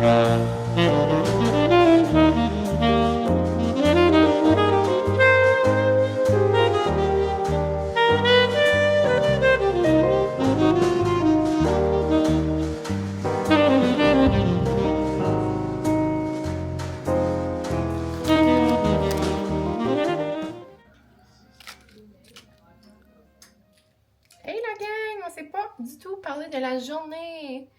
Hey la gang, on s'est pas du tout parlé de la journée.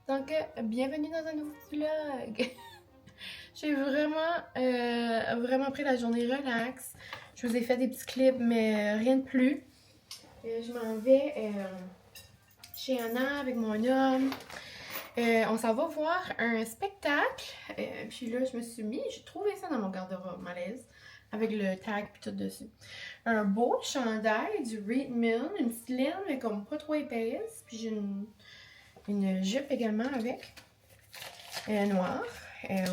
Donc, bienvenue dans un nouveau vlog. J'ai vraiment pris la journée relax. Je vous ai fait des petits clips, mais rien de plus. Je m'en vais chez Anna avec mon homme. On s'en va voir un spectacle. Puis là, je me suis mis, j'ai trouvé ça dans mon garde-robe, malaise, avec le tag puis tout dessus. Un beau chandail du Reed Mill, une petite laine, mais comme pas trop épaisse. Puis j'ai une jupe également avec, noire.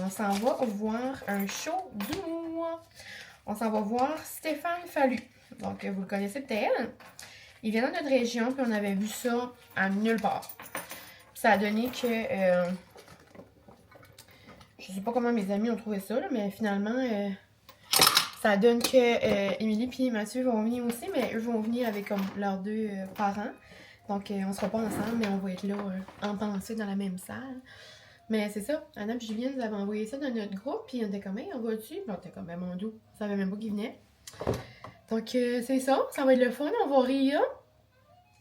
On s'en va voir un show d'humour. On s'en va voir Stéphane Fallu. Donc, vous le connaissez peut-être. Il vient de notre région, puis on avait vu ça à nulle part. Puis ça a donné que... je sais pas comment mes amis ont trouvé ça, là, mais finalement, ça donne que Émilie et Mathieu vont venir aussi, mais eux vont venir avec comme leurs deux parents. Donc, on sera pas ensemble, mais on va être là en pensée dans la même salle. Mais c'est ça, Anna et Julien nous avaient envoyé ça dans notre groupe, puis on était comme, hey, on va dessus. Puis on était comme, ben mon dos, on savait même pas qu'il venait. Donc, c'est ça, ça va être le fun, on va rire.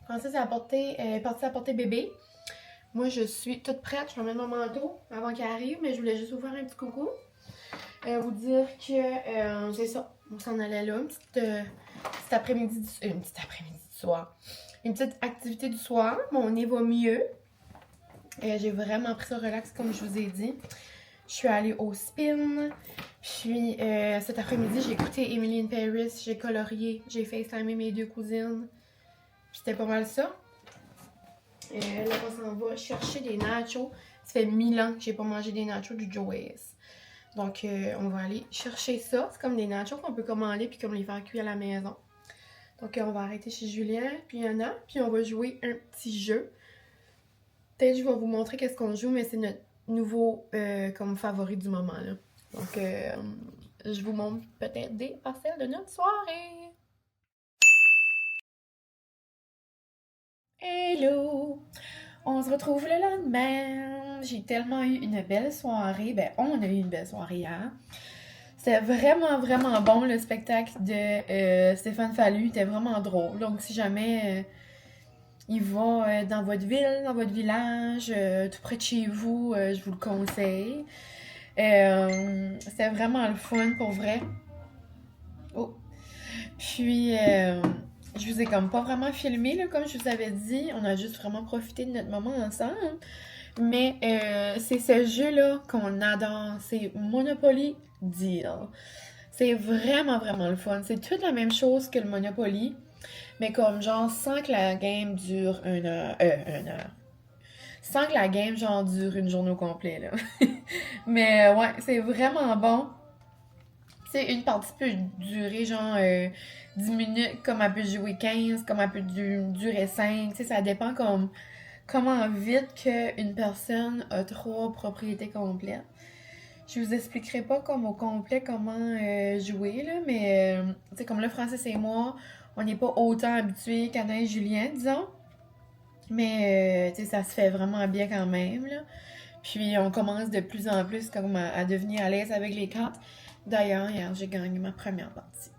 Francis est partie apporter bébé. Moi, je suis toute prête, je vais mettre mon manteau avant qu'il arrive, mais je voulais juste vous faire un petit coucou. Vous dire que c'est ça, on s'en allait là, une petite après-midi du soir. Une petite activité du soir, mon nez va mieux. J'ai vraiment pris ça relax comme je vous ai dit. Je suis allée au spin. Puis cet après-midi, j'ai écouté Emily in Paris, j'ai colorié, j'ai FaceTimé mes deux cousines. Puis c'était pas mal ça. Là, on s'en va chercher des nachos. Ça fait 1000 ans que j'ai pas mangé des nachos du Joey's. Donc, on va aller chercher ça. C'est comme des nachos qu'on peut commander puis comme les faire cuire à la maison. Donc, on va arrêter chez Julien puis Anna. Puis on va jouer un petit jeu. Peut-être que je vais vous montrer qu'est-ce qu'on joue, mais c'est notre nouveau comme favori du moment, là. Donc, je vous montre peut-être des parcelles de notre soirée. Hello! On se retrouve le lendemain. J'ai tellement eu une belle soirée. Ben, on a eu une belle soirée hier. C'était vraiment bon le spectacle de Stéphane Fallu. C'était vraiment drôle. Donc, si jamais il va dans votre ville, dans votre village, tout près de chez vous, je vous le conseille. C'était vraiment le fun pour vrai. Oh! Puis, je vous ai comme pas vraiment filmé, là, comme je vous avais dit. On a juste vraiment profité de notre moment ensemble. Mais c'est ce jeu-là qu'on adore. C'est Monopoly Deal. C'est vraiment le fun. C'est toute la même chose que le Monopoly. Mais comme genre sans que la game dure une heure. Sans que la game genre dure une journée au complet, là. Mais ouais, c'est vraiment bon. Tu sais, une partie peut durer genre 10 minutes, comme elle peut jouer 15, comme elle peut durer 5. Tu sais, ça dépend comme comment vite qu'une personne a 3 propriétés complètes. Je vous expliquerai pas comme au complet comment jouer, là, mais tu sais, comme là, Francis et moi, on n'est pas autant habitués qu'Anna et Julien, disons. Mais tu sais, ça se fait vraiment bien quand même, là. Puis on commence de plus en plus comme à devenir à l'aise avec les cartes. D'ailleurs, hier, j'ai gagné ma première partie.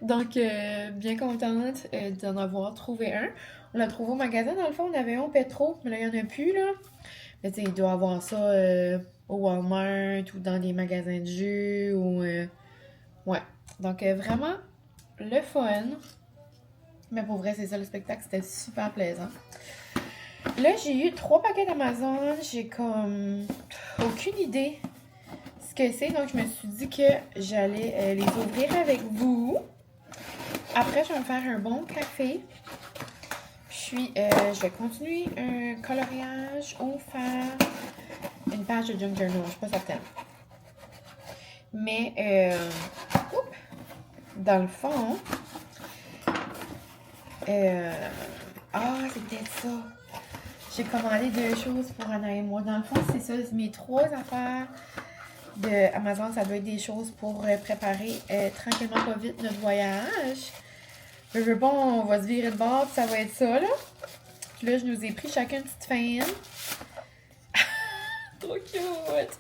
Donc, bien contente d'en avoir trouvé un. On l'a trouvé au magasin. Dans le fond, on avait un au Petro, mais là, il n'y en a plus, là. Mais tu sais, il doit avoir ça au Walmart ou dans des magasins de jeux ou... ouais. Donc, vraiment, le fun. Mais pour vrai, c'est ça, le spectacle, c'était super plaisant. Là, j'ai eu 3 paquets d'Amazon. J'ai comme aucune idée ce que c'est. Donc, je me suis dit que j'allais les ouvrir avec vous. Après, je vais me faire un bon café. Puis, je vais continuer un coloriage ou faire une page de junk journal. Je suis pas certaine. Mais, dans le fond... c'est peut-être ça. J'ai commandé 2 choses pour Anna et moi. Dans le fond, c'est ça, mes 3 affaires de Amazon, ça doit être des choses pour préparer tranquillement pas vite notre voyage. Je veux pas, on va se virer de bord, puis ça va être ça, là. Puis là, je nous ai pris chacun une petite fan. Trop cute!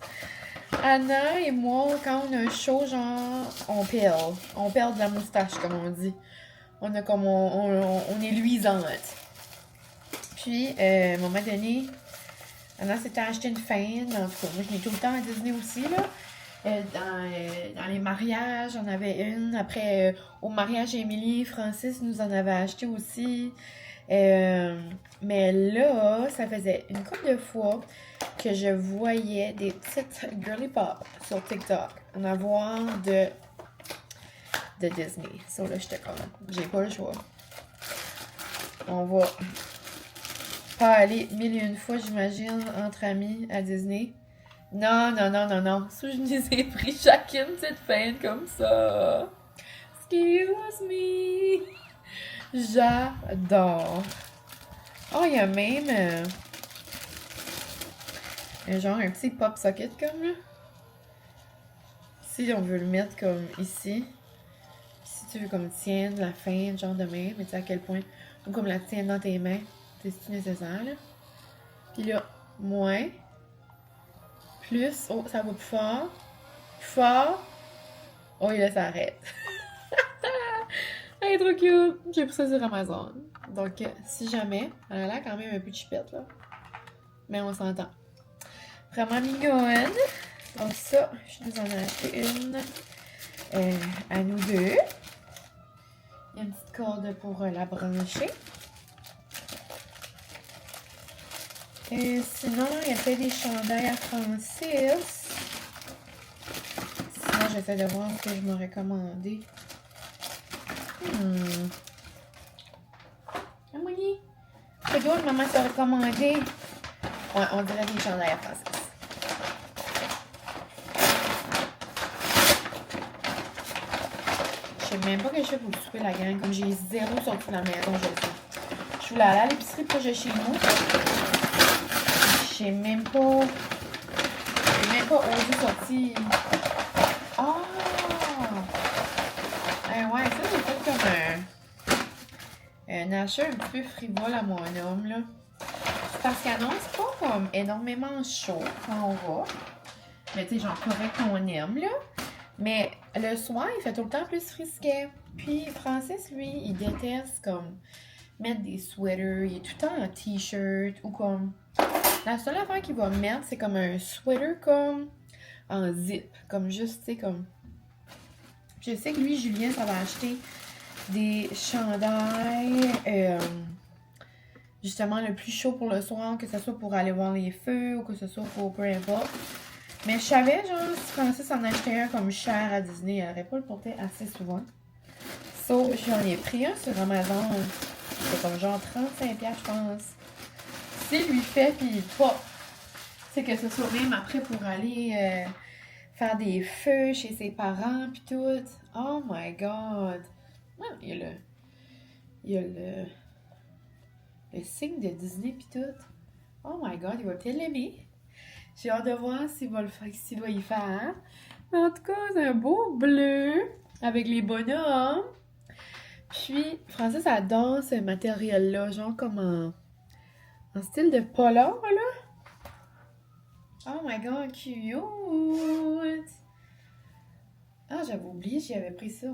Anna et moi, quand on a chaud, genre, on pèle. On pèle de la moustache, comme on dit. On a comme, on est luisante. Puis, à un moment donné, Anna s'était acheté une fan. En tout cas, moi, je l'ai tout le temps à Disney aussi, là. Dans les mariages, j'en avais une. Après, au mariage Émilie, Francis nous en avait acheté aussi. Mais là, ça faisait une couple de fois que je voyais des petites girly pop sur TikTok en avoir de Disney. Ça, là, j'étais comme, j'ai pas le choix. On va pas aller 1001 fois, j'imagine, entre amis à Disney. Non, non, non, non, non. Ça, je les ai pris chacune petite fan comme ça. Excuse me. J'adore. Oh, il y a même genre un petit pop socket comme là. Si on veut le mettre comme ici. Si tu veux comme tienne la fin, genre de main, mais tu sais à quel point. Ou comme la tienne dans tes mains. C'est nécessaire là. Puis là, moins. Plus. Oh, ça va plus fort. Plus fort. Oh, et là, ça arrête. Elle est trop cute. J'ai pris ça sur Amazon. Donc, si jamais, elle a l'air quand même un peu chipette, là. Mais on s'entend. Vraiment mignonne. Donc ça, je nous en ai acheté une à nous deux. Il y a une petite corde pour la brancher. Et sinon, il y a peut-être des chandails à Francis. Sinon, j'essaie de voir ce que je m'aurais commandé. Amouni, c'est quoi maman t'aurait commandé? Ouais, on dirait des chandails à Francis. Je sais même pas que je fais pour le souper la gang. Comme j'ai zéro sorti de la maison, je sais. Je voulais aller à l'épicerie proche de chez nous. J'ai même pas osé sortir. Ah! Ouais, ça c'est fait comme un achat un petit peu frivole à mon homme, là. Parce qu'annonce pas comme énormément chaud quand on va. Mais tu sais, genre correct qu'on aime, là. Mais le soir, il fait tout le temps plus frisquet. Puis Francis, lui, il déteste comme mettre des sweaters. Il est tout le temps en t-shirt ou comme... La seule affaire qu'il va mettre, c'est comme un sweater comme en zip. Comme juste, tu sais, comme... Je sais que lui, Julien, ça va acheter des chandails... justement le plus chaud pour le soir, que ce soit pour aller voir les feux ou que ce soit pour peu importe. Mais je savais, genre, si Francis en achetait un comme cher à Disney, elle n'aurait pas le porté assez souvent. So, j'en ai pris un sur Amazon. C'est comme genre 35$, je pense. S'il lui fait, puis pas. C'est que ce soit même après pour aller faire des feux chez ses parents, puis tout. Oh my god! Ouais, il y a le signe de Disney, puis tout. Oh my god, il va peut-être l'aimer. J'ai hâte de voir s'il va y faire. Mais en tout cas, c'est un beau bleu avec les bonhommes. Puis, Francis adore ce matériel-là, genre comme en style de polar, là. Oh my god, cute! Ah, j'avais oublié, j'y avais pris ça.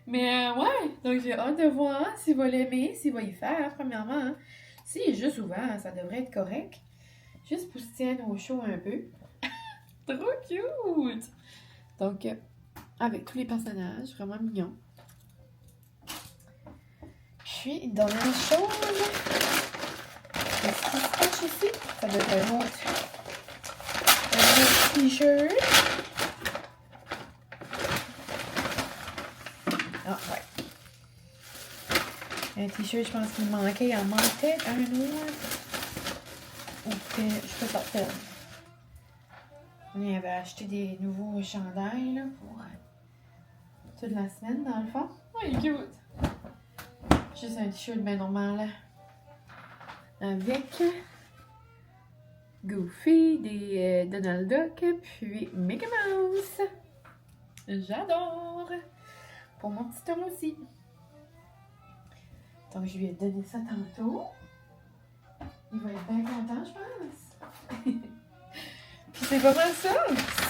Mais ouais, donc j'ai hâte de voir s'il va l'aimer, s'il va y faire, premièrement. Hein. S'il est juste ouvert, ça devrait être correct. Juste pour se tenir au chaud un peu. Trop cute! Donc, avec tous les personnages, vraiment mignons. Puis, une dernière chose. Qu'est-ce qui se passe ici? Ça doit être un autre t-shirt. Ah, ouais. Un t-shirt, je pense qu'il manquait. Il en manquait un autre. Ou que je peux sortir. On avait acheté des nouveaux chandails là, pour toute la semaine, dans le fond. Oh, il est cute! Juste un t-shirt bien normal. avec Goofy, des Donald Duck, puis Mickey Mouse. J'adore! Pour mon petit homme aussi. Donc, je lui ai donné ça tantôt. Il va être bien content, je pense. Puis c'est pas mal ça.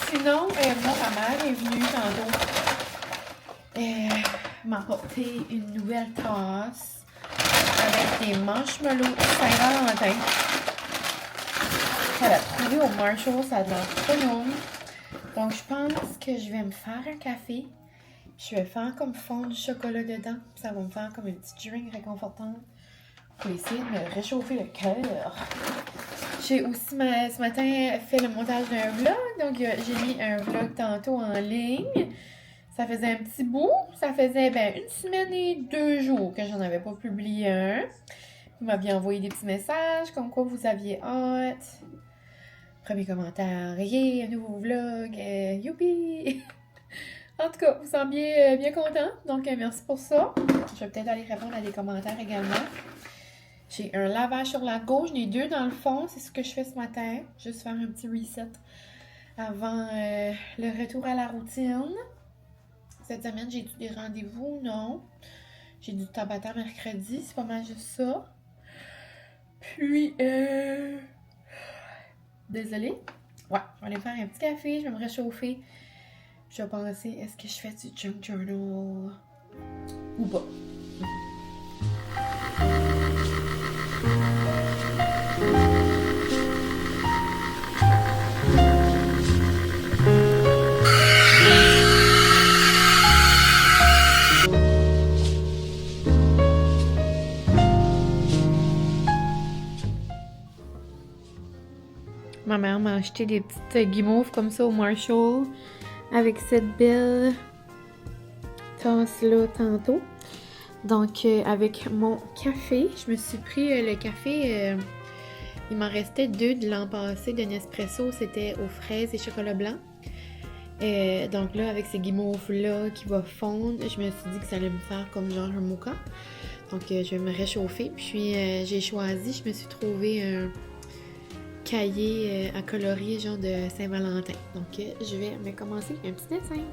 Sinon, moi, ma mère est venue tantôt m'apporter une nouvelle tasse avec des marshmallows Saint-Valentin. Elle a trouvé au Marshall, ça a de l'air trop long. Donc, je pense que je vais me faire un café. Je vais faire comme fondre du chocolat dedans. Ça va me faire comme une petite drink réconfortante pour essayer de me réchauffer le cœur. J'ai aussi ce matin fait le montage d'un vlog. Donc, j'ai mis un vlog tantôt en ligne. Ça faisait un petit bout. Ça faisait une semaine et 2 jours que j'en avais pas publié un. Vous m'aviez envoyé des petits messages comme quoi vous aviez hâte. Premier commentaire, yeah, un nouveau vlog, youpi! En tout cas, vous sembliez bien content, donc merci pour ça. Je vais peut-être aller répondre à des commentaires également. J'ai un lavage sur la gauche, les 2 dans le fond, c'est ce que je fais ce matin. Juste faire un petit reset avant le retour à la routine. Cette semaine, j'ai-tu des rendez-vous? Non. J'ai du Tabata mercredi, c'est pas mal juste ça. Puis, désolée. Ouais, je vais aller faire un petit café, je vais me réchauffer. Je vais penser, est-ce que je fais du junk journal ou pas? Ma mère m'a acheté des petites guimauves comme ça au Marshall avec cette belle tasse-là tantôt. Donc, avec mon café, je me suis pris le café, il m'en restait 2 de l'an passé de Nespresso, c'était aux fraises et chocolat blanc. Donc là, avec ces guimauves-là qui va fondre, je me suis dit que ça allait me faire comme genre un mocha. Donc, je vais me réchauffer. Puis, j'ai choisi, je me suis trouvé un cahier à colorier genre de Saint-Valentin. Donc, je vais me commencer un petit dessin.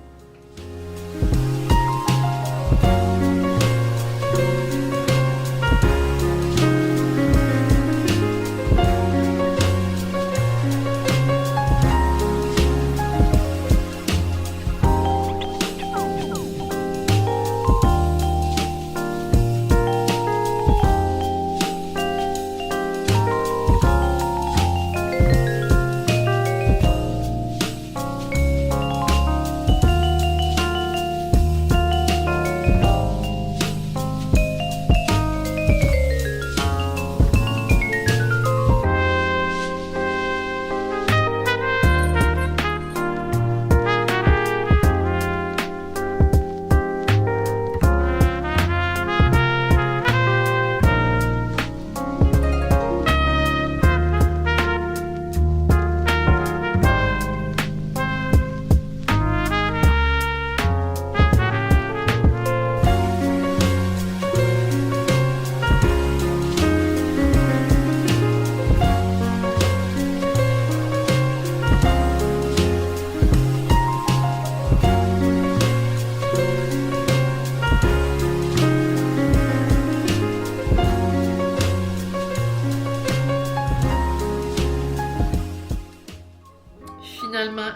Finalement,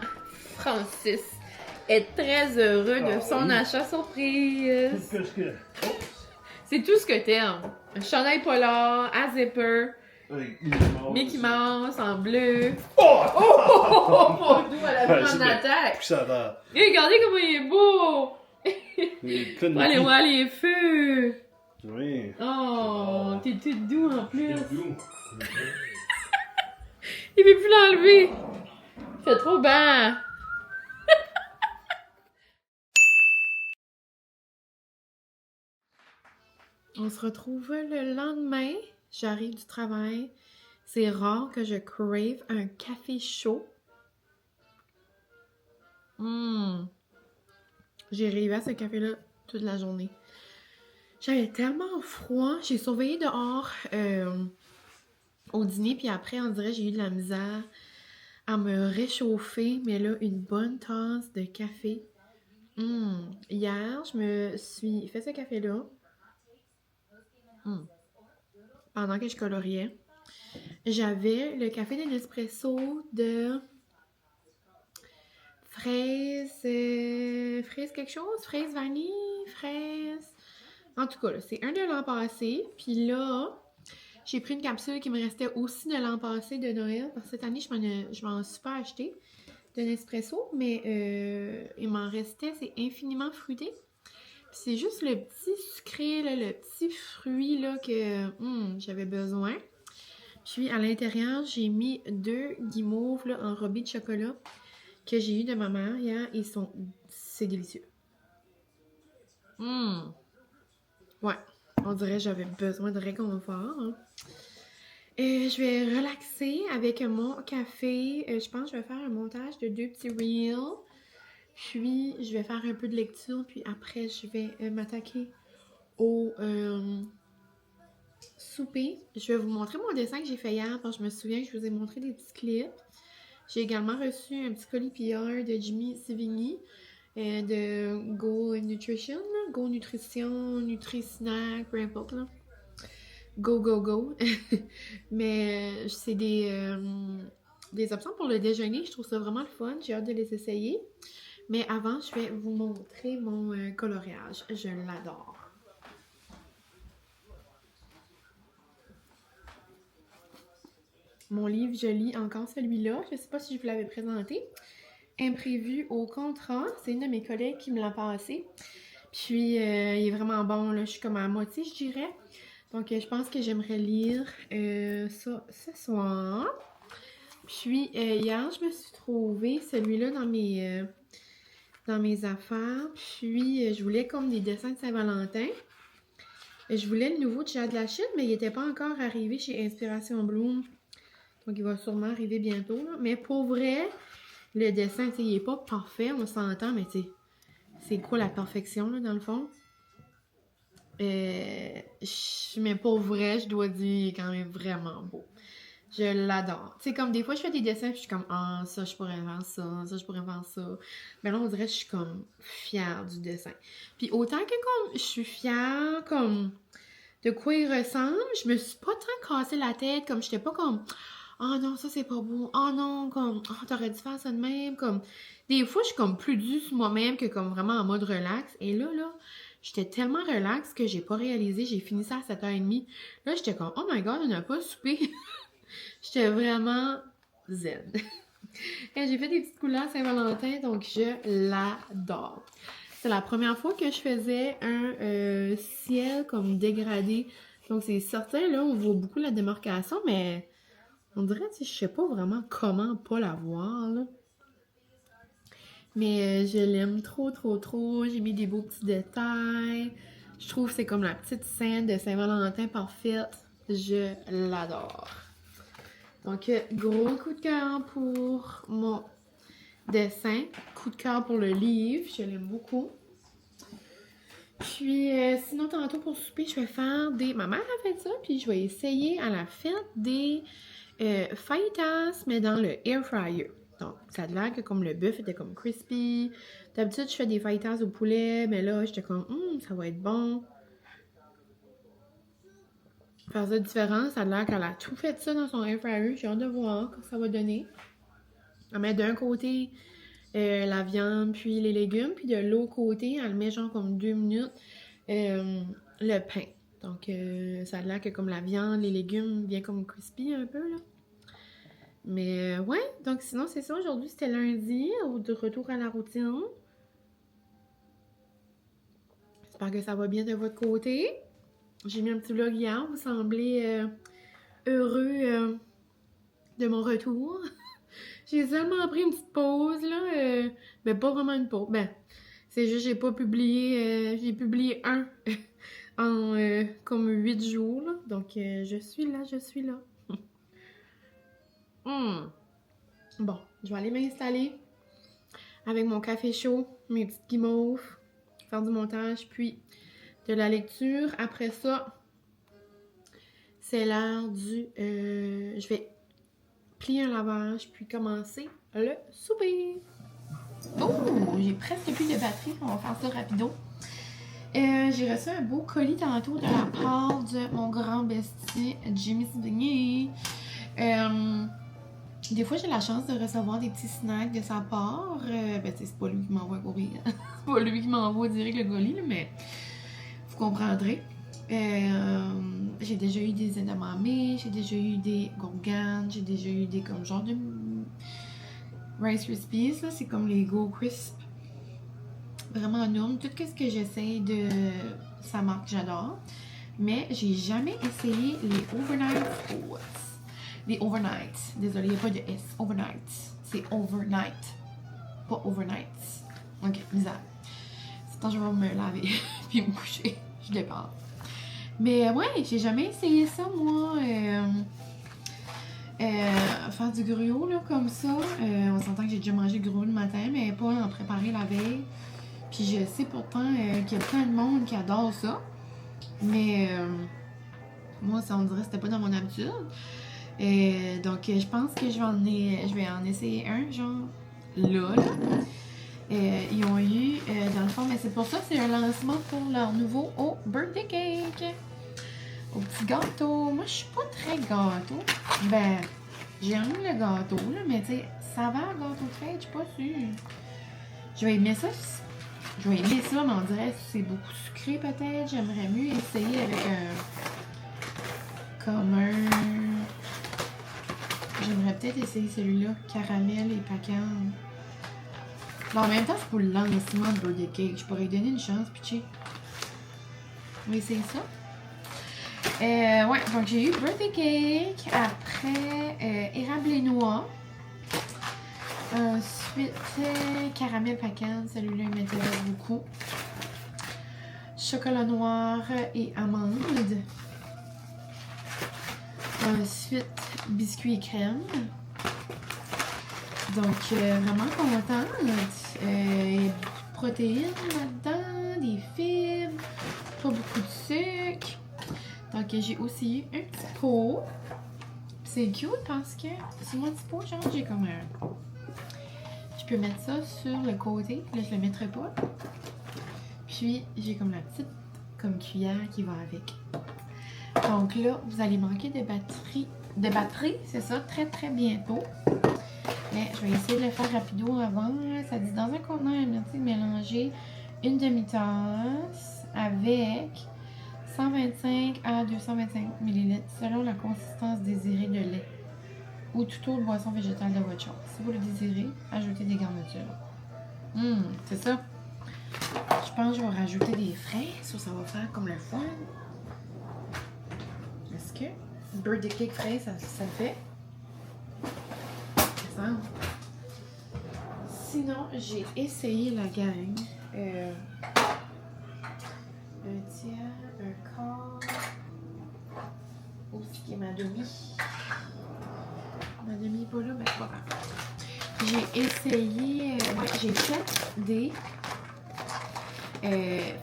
Francis est très heureux de son achat surprise. C'est tout ce que t'aimes. Un chandail polar, à zipper, Mickey Mouse en bleu. Oh, mon doux, elle a pris en attaque. Et regardez comment il est beau. On va aller voir les feux. Oui. Oh, t'es tout doux en plus. Il veut plus l'enlever. C'est trop bien. On se retrouve le lendemain. J'arrive du travail. C'est rare que je crave un café chaud. J'ai rêvé à ce café-là toute la journée. J'avais tellement froid. J'ai surveillé dehors au dîner, puis après, on dirait que j'ai eu de la misère à me réchauffer, mais là, une bonne tasse de café. Hier, je me suis fait ce café-là pendant que je coloriais. J'avais le café de Nespresso de fraise, fraise quelque chose, fraise vanille, fraise. En tout cas, c'est un de l'an passé. Puis là, j'ai pris une capsule qui me restait aussi de l'an passé de Noël. Parce que cette année, je m'en suis pas acheté de Nespresso, mais il m'en restait, c'est infiniment fruité. Puis c'est juste le petit sucré, là, le petit fruit là, que j'avais besoin. Puis à l'intérieur, j'ai mis 2 guimauves là, enrobés de chocolat que j'ai eu de ma mère hier. C'est délicieux. Ouais, on dirait que j'avais besoin de réconfort, hein. Je vais relaxer avec mon café. Je pense que je vais faire un montage de 2 petits reels. Puis, je vais faire un peu de lecture. Puis après, je vais m'attaquer au souper. Je vais vous montrer mon dessin que j'ai fait hier. Parce que je me souviens que je vous ai montré des petits clips. J'ai également reçu un petit colis PR de Jimmy Sévigny de Go Nutrition. Là. Go Nutrition, Nutri-Snack, peu importe. Là. Go, go, go. Mais c'est des options pour le déjeuner. Je trouve ça vraiment le fun. J'ai hâte de les essayer. Mais avant, je vais vous montrer mon coloriage. Je l'adore. Mon livre, je lis encore celui-là. Je ne sais pas si je vous l'avais présenté. Imprévu au contrat. C'est une de mes collègues qui me l'a passé. Puis, il est vraiment bon. Là. Je suis comme à moitié, je dirais. Donc, je pense que j'aimerais lire ça ce soir. Puis, hier, je me suis trouvé celui-là dans mes affaires. Puis, je voulais comme des dessins de Saint-Valentin. Je voulais le nouveau de Jade Lachine, mais il n'était pas encore arrivé chez Inspiration Bloom. Donc, il va sûrement arriver bientôt. Là. Mais pour vrai, le dessin, il n'est pas parfait, on s'entend, mais tu sais, c'est quoi la perfection, là, dans le fond? Mais pour vrai, je dois dire, il est quand même vraiment beau. Je l'adore. Tu sais, comme des fois, je fais des dessins, puis je suis comme, ah, ça, je pourrais faire ça, ça, je pourrais faire ça. Mais là, on dirait que je suis comme fière du dessin. Puis autant que comme je suis fière, comme de quoi il ressemble, je me suis pas tant cassé la tête, comme j'étais pas comme, oh non, ça c'est pas beau, oh non, comme, oh, t'aurais dû faire ça de même, comme, des fois, je suis comme plus dure sur moi-même que comme vraiment en mode relax. Et là, j'étais tellement relax que j'ai pas réalisé, j'ai fini ça à 7h30. Là, j'étais comme, oh my god, on n'a pas soupé. J'étais vraiment zen. Et j'ai fait des petites couleurs Saint-Valentin, donc je l'adore. C'est la première fois que je faisais un ciel comme dégradé. Donc c'est certain, là, on voit beaucoup la démarcation, mais on dirait, tu sais, je sais pas vraiment comment pas la voir, là. Mais je l'aime trop, trop, trop. J'ai mis des beaux petits détails. Je trouve que c'est comme la petite scène de Saint-Valentin parfaite. Je l'adore. Donc, gros coup de cœur pour mon dessin. Coup de cœur pour le livre. Je l'aime beaucoup. Puis, sinon, tantôt pour souper, je vais faire des... Ma mère a fait ça, puis je vais essayer à la fête des fajitas, mais dans le air fryer. Donc, ça a l'air que comme le bœuf était comme crispy. D'habitude, je fais des fajitas au poulet, mais là, j'étais comme, ça va être bon. Faire ça différent, ça a l'air qu'elle a tout fait ça dans son air fryer. J'ai hâte de voir ce que ça va donner. Elle met d'un côté la viande, puis les légumes, puis de l'autre côté, elle met genre comme 2 minutes le pain. Donc, ça a l'air que comme la viande, les légumes, bien comme crispy un peu, là. Mais ouais, donc sinon, c'est ça. Aujourd'hui, c'était lundi, de retour à la routine. J'espère que ça va bien de votre côté. J'ai mis un petit vlog hier. Vous semblez heureux de mon retour. J'ai seulement pris une petite pause, là. Mais pas vraiment une pause. Ben, c'est juste j'ai pas publié... j'ai publié un en comme 8 jours, là. Donc, je suis là, je suis là. Bon, je vais aller m'installer avec mon café chaud, mes petites guimauves, faire du montage, puis de la lecture. Après ça, c'est l'heure je vais plier un lavage puis commencer le souper. Oh, j'ai presque plus de batterie, on va faire ça rapido. J'ai reçu un beau colis tantôt de la part de mon grand bestie Jimmy Savigny. Des fois, j'ai la chance de recevoir des petits snacks de sa part. C'est pas lui qui m'envoie un courrier. C'est pas lui qui m'envoie direct le colis, là, mais vous comprendrez. J'ai déjà eu des edamame, j'ai déjà eu des gorganes, j'ai déjà eu des comme genre de Rice Krispies, là, c'est comme les Go Crisp. Vraiment énorme. Tout ce que j'essaie de sa marque, j'adore. Mais j'ai jamais essayé les overnight oats. Les overnight. Désolée, il n'y a pas de S. Overnight. C'est overnight. Pas overnight. Ok, bizarre. C'est temps je vais me laver puis me coucher. Je départ. Mais ouais, j'ai jamais essayé ça, moi. Faire du gruau, là, comme ça. On s'entend que j'ai déjà mangé du gruau le matin, mais pas en préparer la veille. Puis je sais pourtant qu'il y a plein de monde qui adore ça. Mais moi, ça, on dirait que c'était pas dans mon habitude. Donc, je pense que je vais en essayer un, genre, là. Ils ont eu, dans le fond, mais c'est pour ça que c'est un lancement pour leur nouveau birthday cake. Au petit gâteau. Moi, je suis pas très gâteau. Ben, j'aime le gâteau, là, mais tu sais, ça va, gâteau de fête, je suis pas sûre. Je vais aimer ça. Je vais aimer ça, mais on dirait que c'est beaucoup sucré, peut-être. J'aimerais mieux essayer avec J'aimerais peut-être essayer celui-là, caramel et pacane. Bon, en même temps, c'est pour le lancement de birthday cake. Je pourrais lui donner une chance, pitcher. On va essayer ça. Ouais, donc j'ai eu birthday cake, après érable et noix. Ensuite, caramel pacane, celui-là il m'intéresse beaucoup. Chocolat noir et amande. Ensuite, biscuits et crème. Donc, vraiment contente. Il y a beaucoup de protéines là-dedans, des fibres, pas beaucoup de sucre. Donc, j'ai aussi eu un petit pot. C'est cute parce que sur mon petit pot, genre, j'ai comme un... Je peux mettre ça sur le côté. Là, je le mettrai pas. Puis, j'ai comme la petite cuillère qui va avec. Donc là, vous allez manquer de batterie, c'est ça, très très bientôt. Mais je vais essayer de le faire rapido avant. Ça dit dans un contenant hermétique mélanger une demi-tasse avec 125 à 225 ml selon la consistance désirée de lait ou toute autre boisson végétale de votre choix. Si vous le désirez, ajoutez des garnitures. C'est ça. Je pense que je vais rajouter des fraises, ça va faire comme le fun. Est-ce que birthday cake fraise, ça le fait? Ça semble. Sinon, j'ai essayé la gang. Un tiers, un quart. Aussi qui est ma demi. Ma demi est pas là, mais c'est pas grave. J'ai essayé, j'ai fait des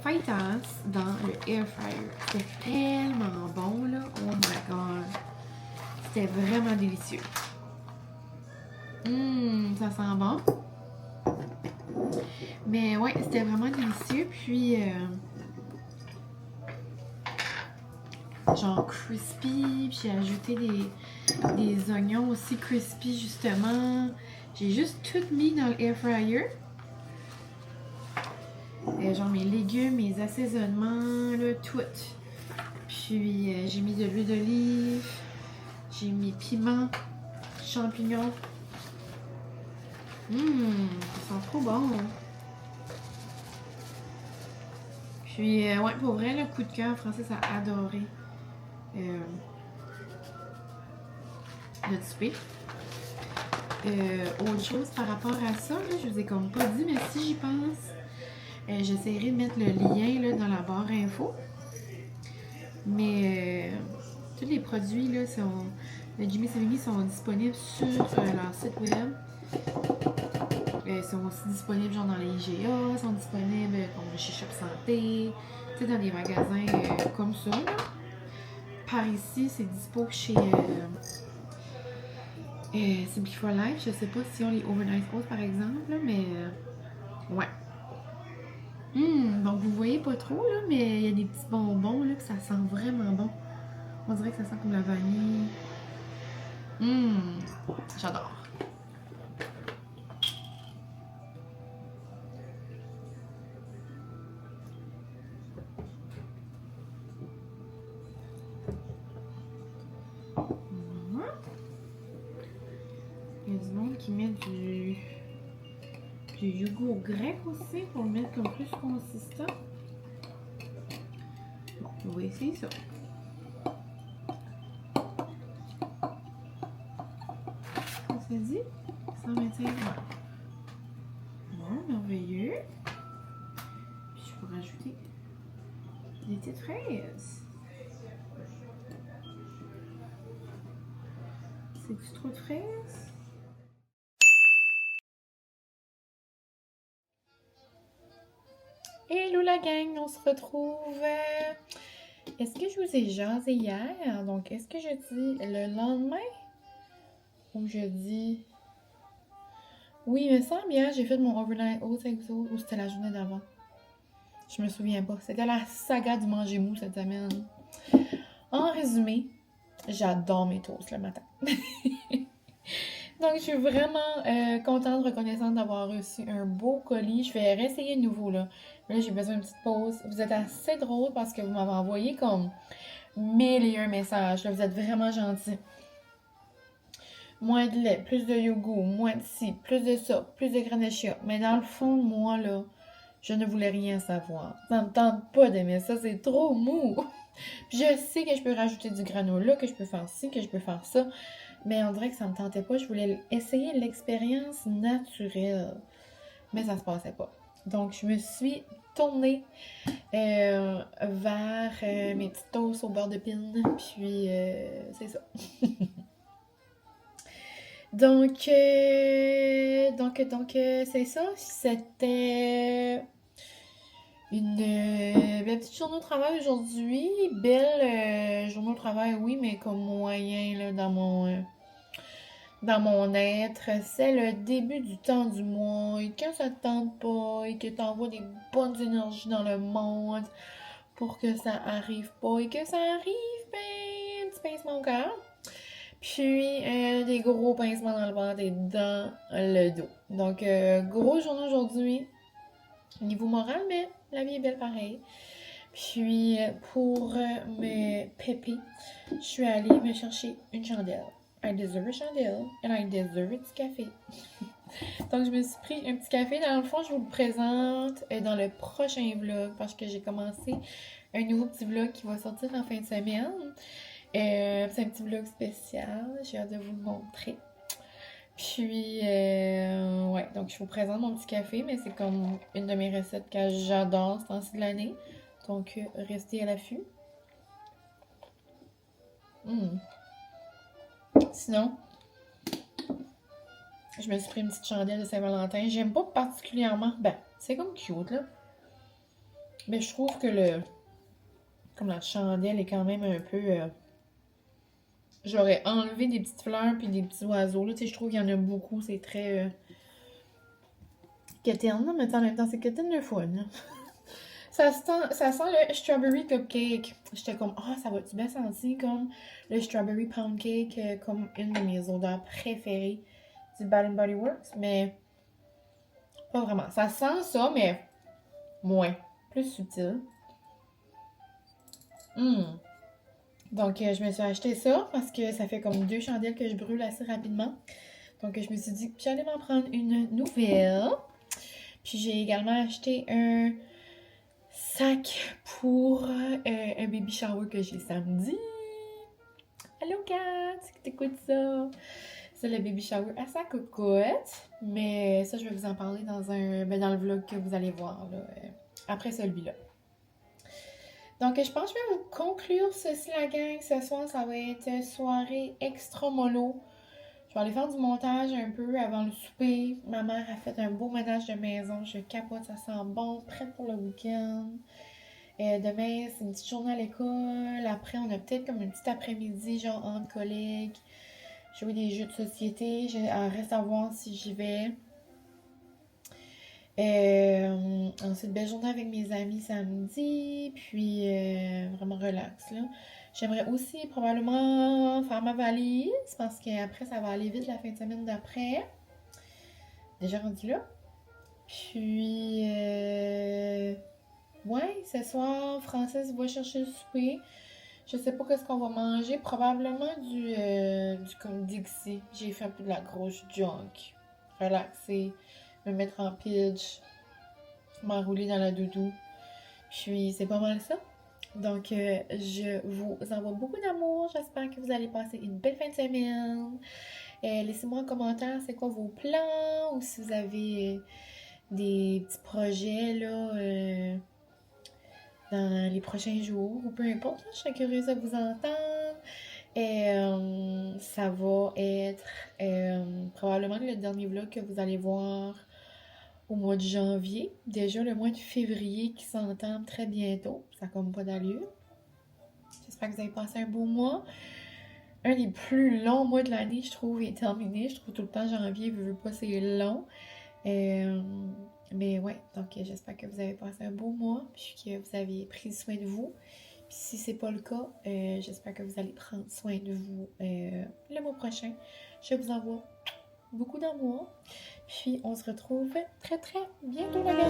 fajitas dans le air fryer. C'était tellement bon, là. Oh my god. C'était vraiment délicieux. Ça sent bon. Mais ouais, c'était vraiment délicieux. Puis, genre crispy. Puis j'ai ajouté des oignons aussi crispy, justement. J'ai juste tout mis dans le air fryer. Genre mes légumes, mes assaisonnements, là, tout. Puis j'ai mis de l'huile d'olive. J'ai mis piment, champignons. Ça sent trop bon. Puis, ouais, pour vrai, le coup de cœur, Francis a adoré le souper. Autre chose par rapport à ça, là, je vous ai comme pas dit, mais si j'y pense, j'essaierai de mettre le lien là, dans la barre info. Mais tous les produits là, de Jimmy Savigny sont disponibles sur leur site web. Ils sont aussi disponibles genre dans les IGA, sont disponibles comme chez Shop Santé, tu sais, dans des magasins comme ça. Là. Par ici, c'est dispo chez Simply for Life. Je sais pas si on les Overnight Oats par exemple, là, mais ouais. Donc vous voyez pas trop, là, mais il y a des petits bonbons, là, que ça sent vraiment bon. On dirait que ça sent comme la vanille. J'adore. Il y a du monde qui met du yogourt grec aussi pour le mettre comme plus consistant. Bon, on va essayer ça. Qu'est-ce que ça dit? 125 grammes. Bon, merveilleux. Puis je peux rajouter des petites fraises. C'est-tu trop de fraises? Hello la gang, on se retrouve. Est-ce que je vous ai jasé hier? Donc, est-ce que je dis le lendemain? Ou je dis... Oui, il me semble hier, j'ai fait mon overnight oats avec vous autres, ou c'était la journée d'avant. Je me souviens pas. C'était la saga du manger mou cette semaine. En résumé, j'adore mes toasts le matin. Donc, je suis vraiment contente, reconnaissante d'avoir reçu un beau colis. Je vais réessayer de nouveau, là. Là, j'ai besoin d'une petite pause. Vous êtes assez drôle parce que vous m'avez envoyé comme 1001 messages. Là, vous êtes vraiment gentils. Moins de lait, plus de yogourt, moins de ci, plus de ça, plus de graines de chia. Mais dans le fond, moi, là, je ne voulais rien savoir. Ça me tente pas d'aimer ça, c'est trop mou. Puis je sais que je peux rajouter du granola, que je peux faire ci, que je peux faire ça. Mais on dirait que ça me tentait pas. Je voulais essayer l'expérience naturelle. Mais ça se passait pas. Donc, je me suis tournée vers mes petites toasts au beurre de pin. Puis, c'est ça. Donc, c'est ça. C'était une belle petite journée au travail aujourd'hui. Belle journée au travail, oui, mais comme moyen là, dans mon être. C'est le début du temps du mois. Et quand ça te tente pas et que tu envoies des bonnes énergies dans le monde pour que ça arrive pas et que ça arrive, ben, un petit pincement au cœur. Puis des gros pincements dans le ventre et dans le dos. Donc, grosse journée aujourd'hui. Niveau moral, mais la vie est belle pareil. Puis, pour me pépé, je suis allée me chercher une chandelle. I deserve a chandelle and I deserve a petit café. Donc, je me suis pris un petit café. Dans le fond, je vous le présente dans le prochain vlog parce que j'ai commencé un nouveau petit vlog qui va sortir en fin de semaine. C'est un petit vlog spécial. J'ai hâte de vous le montrer. Puis, ouais, donc je vous présente mon petit café, mais c'est comme une de mes recettes que j'adore ce temps-ci de l'année. Donc, restez à l'affût. Sinon, je me suis pris une petite chandelle de Saint-Valentin. J'aime pas particulièrement. Ben, c'est comme cute, là. Mais je trouve que comme la chandelle est quand même un peu... J'aurais enlevé des petites fleurs puis des petits oiseaux, là. Tu sais, je trouve qu'il y en a beaucoup. C'est très... quétaine, là. Mais en même temps, c'est quétaine de fun, là. Ça sent le strawberry cupcake. J'étais comme, ça va-tu bien sentir comme le strawberry pound cake, comme une de mes odeurs préférées du Bath Body Works, mais pas vraiment. Ça sent ça, mais moins, plus subtil. Donc, je me suis acheté ça parce que ça fait comme 2 chandelles que je brûle assez rapidement. Donc, je me suis dit que j'allais m'en prendre une nouvelle. Puis, j'ai également acheté un sac pour un baby shower que j'ai samedi. Allô, Kat, c'est que t'écoutes ça? C'est le baby shower à sa cocotte. Mais ça, je vais vous en parler dans le vlog que vous allez voir là, après celui-là. Donc, je pense que je vais vous conclure ceci, la gang. Ce soir, ça va être soirée extra mollo. Je vais aller faire du montage un peu avant le souper. Ma mère a fait un beau ménage de maison. Je capote, ça sent bon, prête pour le week-end. Demain, c'est une petite journée à l'école. Après, on a peut-être comme une petite après-midi, genre entre collègues. jouer des jeux de société. Reste à voir si j'y vais. Ensuite, belle journée avec mes amis samedi, puis vraiment relax, là. J'aimerais aussi probablement faire ma valise, parce qu'après, ça va aller vite la fin de semaine d'après. Déjà rendu là. Puis, ouais, ce soir, Francis va chercher le souper. Je sais pas qu'est-ce qu'on va manger. Probablement du comme Dixie. J'ai fait un peu de la grosse junk. Relaxer, me mettre en pitch, m'enrouler dans la doudou. Puis c'est pas mal ça. Donc je vous envoie beaucoup d'amour. J'espère que vous allez passer une belle fin de semaine. Laissez-moi en commentaire c'est quoi vos plans ou si vous avez des petits projets là dans les prochains jours ou peu importe. Là, je serais curieuse de vous entendre. Ça va être probablement le dernier vlog que vous allez voir au mois de janvier. Déjà le mois de février qui s'entame très bientôt. Ça n'a comme pas d'allure. J'espère que vous avez passé un beau mois. Un des plus longs mois de l'année, je trouve, est terminé. Je trouve tout le temps janvier, je veux pas, c'est long. Mais ouais, donc j'espère que vous avez passé un beau mois, puis que vous avez pris soin de vous. Puis si c'est pas le cas, j'espère que vous allez prendre soin de vous le mois prochain. Je vous envoie beaucoup d'amour. Puis on se retrouve très très bientôt la gang.